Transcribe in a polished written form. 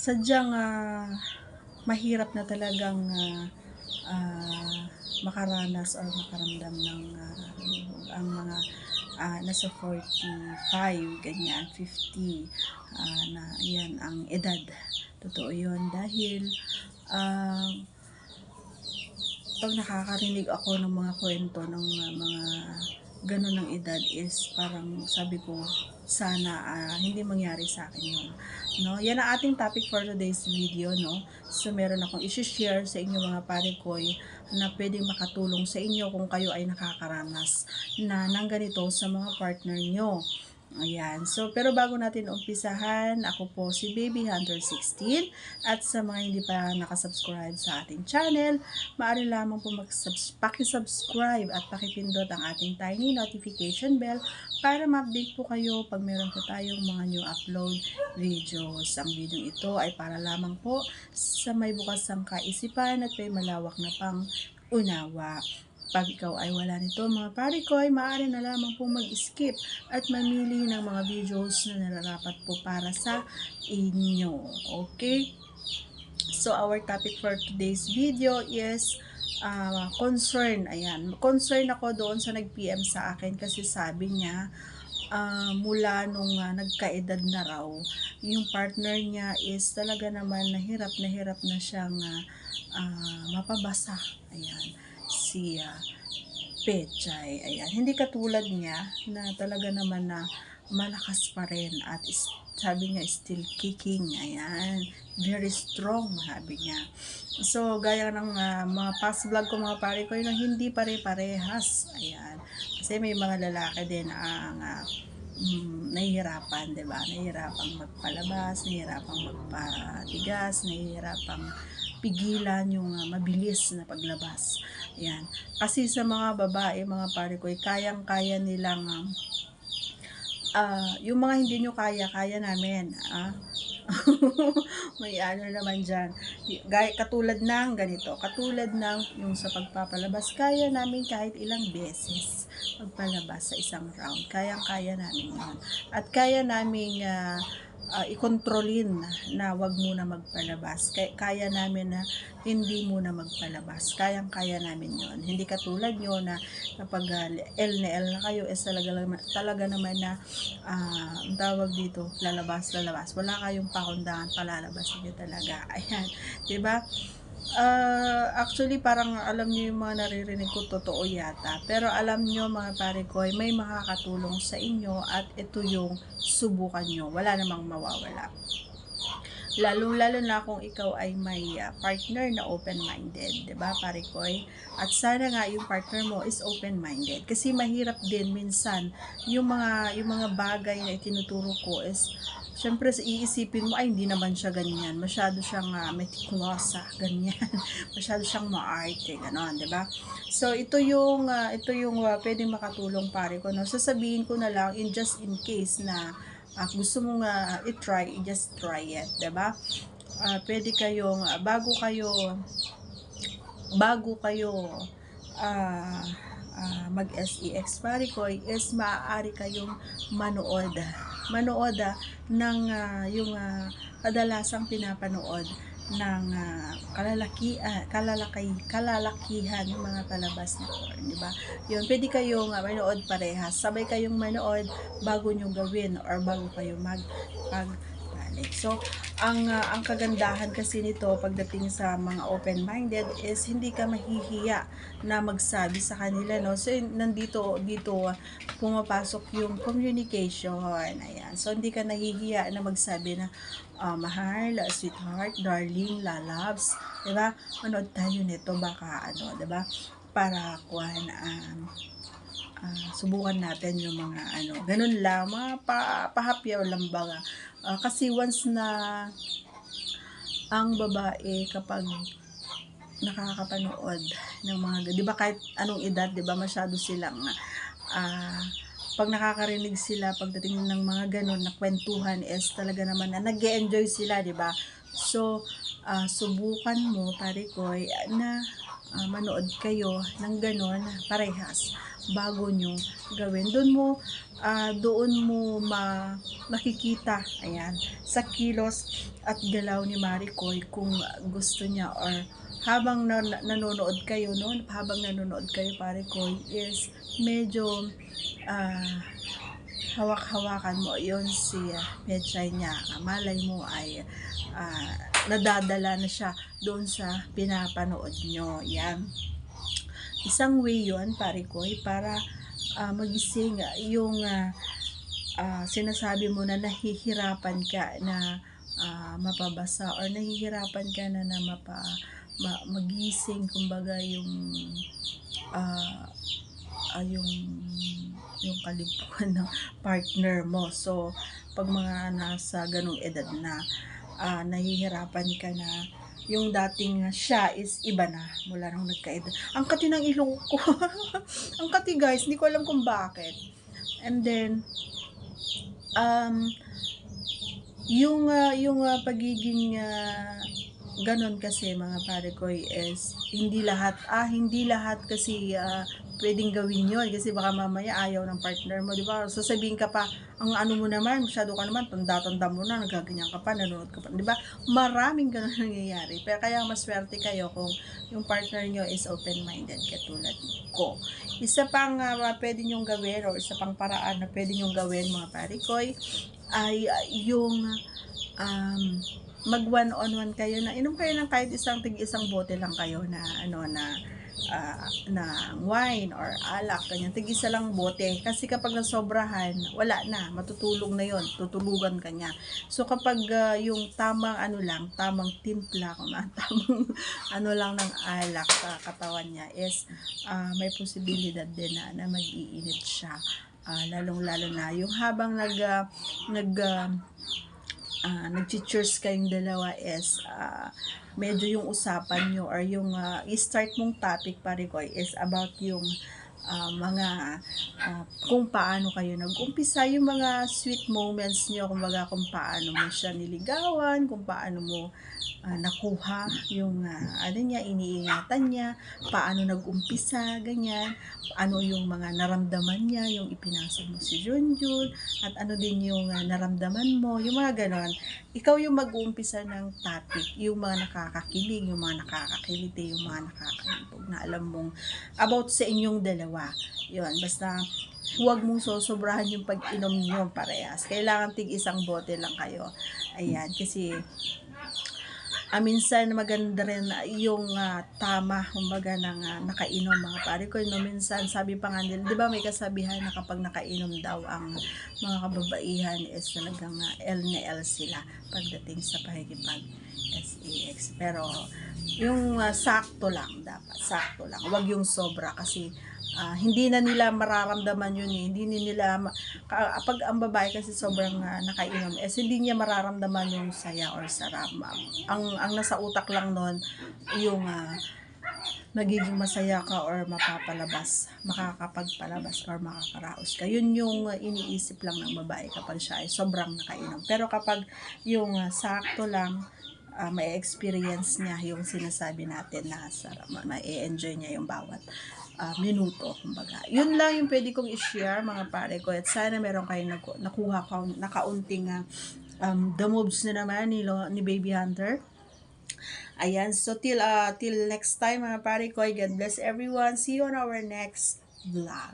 sadyang mahirap na talagang makaranas or makaramdam ng ang mga nasa 45, ganyan, 50, na yan ang edad. Totoo yun dahil pag nakakarinig ako ng mga kwento ng mga ganun ng edad is parang sabi ko sana hindi mangyari sa akin yun, no? Yan ang ating topic for today's video, no? So meron akong i-share sa inyo mga parikoy na pwedeng makatulong sa inyo kung kayo ay nakakaranas na ng ganito sa mga partner nyo. Ayan. So, pero bago natin umpisahan, ako po si Baby Hunter 16 at sa mga hindi pa nakasubscribe sa ating channel, maaari lamang po paki-subscribe at pakipindot ang ating tiny notification bell para ma-update po kayo pag meron po tayong mga new upload videos. Ang video ito ay para lamang po sa may bukas ang kaisipan at may malawak na pang unawa. Pag ikaw ay wala nito mga parikoy, maaari na lamang po mag-skip at mamili ng mga videos na nararapat po para sa inyo. Okay? So, our topic for today's video is concern. Ayan. Concern ako doon sa nag-PM sa akin kasi sabi niya, mula nung nagkaedad na raw, yung partner niya is talaga naman nahirap na siyang mapabasa. Ayan. Si Pechay. Ayan. Hindi katulad niya na talaga naman na malakas pa rin at sabi niya still kicking. Ayan. Very strong, sabi niya. So, gaya ng mga past vlog ko mga pare ko, yun hindi pare-parehas. Ayan. Kasi may mga lalaki din ang nahihirapan, diba? Nahihirapang magpalabas, nahihirapang magpatigas, nahihirapang pigilan yung mabilis na paglabas. Ayan. Kasi sa mga babae, mga pare ko, kayang-kaya nilang yung mga hindi nyo kaya namin. May ano naman dyan. Katulad ng ganito. Katulad ng yung sa pagpapalabas. Kaya namin kahit ilang beses magpalabas sa isang round. Kayang-kaya namin yun. At kaya namin ikontrolin na wag muna magpalabas. Kaya namin na hindi muna magpalabas. Kayang-kaya namin yon. Hindi katulad nyo na kapag L na L na kayo is talaga naman na ang tawag dito, lalabas. Wala kayong pakundangan, palalabas nyo talaga. Ayan. Diba? Actually parang alam niyo yung mga naririnig ko, totoo yata, pero alam niyo mga pare ko, may makakatulong sa inyo at ito yung subukan nyo, wala namang mawawala, lalo na kung ikaw ay may partner na open-minded, 'di ba pare ko? At sana nga yung partner mo is open-minded kasi mahirap din minsan yung mga bagay na itinuturo ko is syempre iisipin mo ay hindi naman siya ganyan, masyado siyang meticulosa, ganyan. Masyado siyang maarte, gano'n, 'di ba? So ito yung pwedeng makatulong pare ko, no. Sasabihin ko na lang just in case na gusto mong i-try, just try it, 'di ba? Pwede kayong bago kayo mag-SEX pare ko is maaari kayong manood ng yung kadalasang pinapanood ng kalalakihan ng mga palabas na porn, di ba? Yun, pwede kayong manood parehas, sabay kayong manood bago nyo gawin or bago kayo magpagbalik. So, ang kagandahan kasi nito pagdating sa mga open-minded is hindi ka mahihiya na magsabi sa kanila, no? So, dito pumapasok yung communication. Ayan. So, hindi ka nahihiya na magsabi na mahal, sweetheart, darling, lalabs, diba? Manood tayo nito, baka diba? Para subukan natin yung mga ganun lang, mga pahapyaw lang ba. Kasi once na ang babae kapag nakakapanood ng mga, di ba kahit anong edad, di ba masyado silang pag nakakarinig sila pagdating ng mga ganun na kwentuhan is talaga naman na nag-e-enjoy sila, di ba? So, subukan mo, pare ko, na manood kayo ng ganun parehas bago nyo gawin. Doon mo makikita, ayan, sa kilos at galaw ni Maricoy kung gusto niya, or habang nanonood kayo, no? Habang nanonood kayo, Maricoy, is medyo hawak-hawakan mo yon si Pechay niya. Malay mo ay nadadala na siya doon sa pinapanood nyo. Yan. Isang way yon, Maricoy, para magising yung sinasabi mo na nahihirapan ka na mapabasa, or nahihirapan ka na magising, kumbaga yung kalipuan ng partner mo. So pag mga nasa ganung edad na, nahihirapan ka na, yung dating siya is iba na mula nung nagkaedad. Ang kati ng ilong ko. Ang kati, guys, hindi ko alam kung bakit. And then yung pagiging ganon kasi, mga Maricoy, is hindi lahat kasi pwedeng gawin yun, kasi baka mamaya ayaw ng partner mo, di ba? Sasabihin ka pa, ang ano mo naman, masyado ka naman, tanda-tanda mo na, nagaganyan ka pa, nanonood ka pa, di ba? Maraming ganun nangyayari. Pero kaya maswerte kayo kung yung partner nyo is open-minded katulad ko. Isa pang pwede nyong gawin, o isa pang paraan na pwede nyong gawin, mga Maricoy, ay yung mag one-on-one kayo, na inom kayo ng kahit isang bote lang kayo na na wine or alak, ganyan, tig-isa lang bote, kasi kapag nasobrahan, wala na, matutulog na yon, tutulugan ka niya. So kapag yung tamang tamang timpla, tamang lang ng alak sa katawan niya, is may posibilidad din na mag-iinit siya, lalong-lalo na yung habang nag-cheers kayong dalawa, is medyo yung usapan nyo, or yung i-start mong topic, Maricoy, is about yung mga kung paano kayo nag-umpisa, yung mga sweet moments nyo, kumbaga kung paano mo siya niligawan, kung paano mo nakuha yung iniingatan niya, paano nag-umpisa, ganyan, ano yung mga naramdaman niya, yung ipinasa mo si Junjun, at ano din yung naramdaman mo, yung mga ganon. Ikaw yung mag-uumpisa ng topic, yung mga nakakakilig, yung mga nakakakiliti, yung mga nakakaibog na alam mong about sa inyong dalawa. Yun, basta huwag mong sosobrahan yung pag-inom nyo parehas. Kailangan tig-isang bote lang kayo. Ayan, kasi minsan maganda rin yung tama, kumbaga, ng nakainom, mga Maricoy, no? Minsan sabi pa nga nila, di ba may kasabihan na kapag nakainom daw ang mga kababaihan is talagang L na L sila pagdating sa pakikipag sex. Pero yung sakto lang, dapat sakto lang, wag yung sobra, kasi hindi na nila mararamdaman yun eh. Hindi nila pag ang babae kasi sobrang nakainom, hindi niya mararamdaman yung saya or sarap. Ang nasa utak lang nun yung nagiging masaya ka, or makakapagpalabas, or makakaraos ka. Yun yung iniisip lang ng babae kapag siya ay sobrang nakainom. Pero kapag yung sakto lang, may experience niya yung sinasabi natin na sarap, ma-enjoy niya yung bawat minuto, kumbaga. Yun lang yung pwede kong i-share, mga pare ko, at sana meron kayong nakuha nakaunting the moves na naman ni Baby Hunter. Ayan, so till next time, mga pare ko, God bless everyone. See you on our next vlog.